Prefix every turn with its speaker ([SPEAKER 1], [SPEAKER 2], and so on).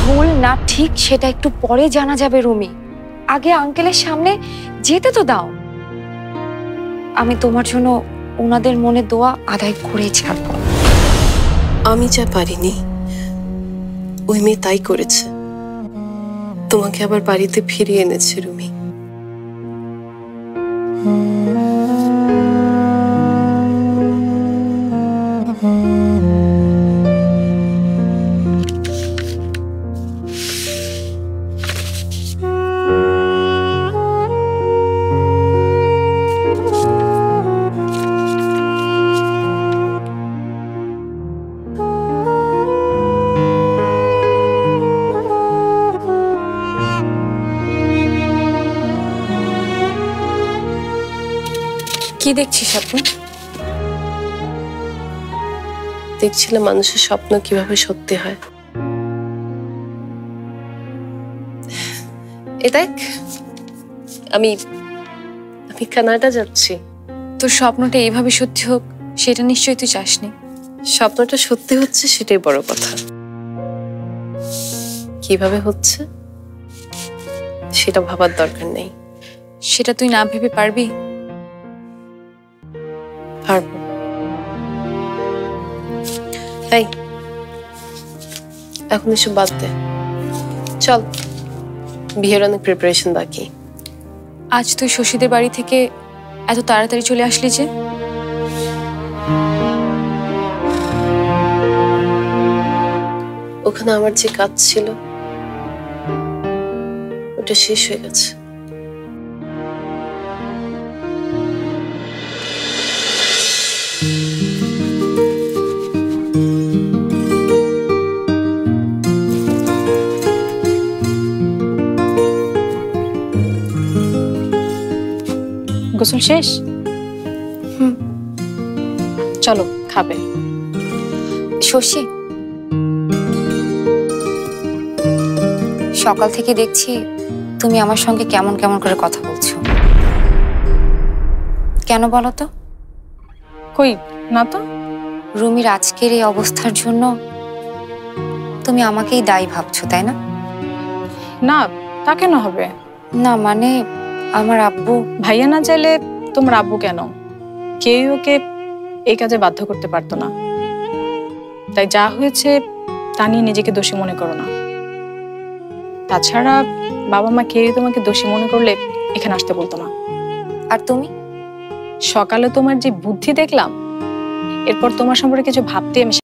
[SPEAKER 1] ভুল না ঠিক সেটা একটু পরে জানা যাবে রুমি। আগে আঙ্কেলের সামনে যেতে তো দাও। আমি তোমার জন্য ওনাদের মনে দোয়া আদায় করে ছাড়বো।
[SPEAKER 2] আমি যা পারিনি ওই মেয়ে তাই করেছে, তোমাকে আবার বাড়িতে ফিরিয়ে এনেছে রুমি।
[SPEAKER 1] কি দেখছিস আপু?
[SPEAKER 2] দেখছিলাম মানুষের স্বপ্ন কিভাবে সত্যি হয়। এ দেখ, আমি কানাডা যাচ্ছি।
[SPEAKER 1] তোর স্বপ্নটা এইভাবে সত্যি হোক সেটা নিশ্চয়ই তুই চাসনি।
[SPEAKER 2] স্বপ্নটা সত্যি হচ্ছে সেটাই বড় কথা। কিভাবে হচ্ছে সেটা ভাবার দরকার নেই।
[SPEAKER 1] সেটা তুই না ভেবে পারবি?
[SPEAKER 2] পারবো। তাই এখন এসব বাদ দে, চল, বিয়ের অনেক প্রিপারেশন বাকি।
[SPEAKER 1] আজ তুই শশীদের বাড়ি থেকে এত তাড়াতাড়ি চলে আসলি যে?
[SPEAKER 2] ওখানে আমার যে কাজ ছিল ওটা শেষ হয়ে গেছে।
[SPEAKER 3] গোসল শেষ? চলো খাবে।
[SPEAKER 1] শশী, সকাল থেকে দেখছি তুমি আমার সঙ্গে কেমন কেমন করে কথা বলছো। কেন বলো তো?
[SPEAKER 3] কই না তো।
[SPEAKER 1] রুমির আজকের এই অবস্থার জন্য তুমি আমাকেই দায়ী ভাবছো, তাই না?
[SPEAKER 3] না, তা কেন হবে?
[SPEAKER 1] না মানে আমার আব্বু।
[SPEAKER 3] ভাইয়া না চাইলে তোমার আব্বু কেন? কেউ ওকে এই কাজে বাধ্য করতে পারতো না। তাই যা হয়েছে তা নিয়ে নিজেকে দোষী মনে করো না। তাছাড়া বাবা মা কেউ তোমাকে দোষী মনে করলে এখানে আসতে বলতো না।
[SPEAKER 1] আর তুমি?
[SPEAKER 3] সকালে তোমার যে বুদ্ধি দেখলাম, এরপর তোমার সম্পর্কে কিছু ভাবতে আমি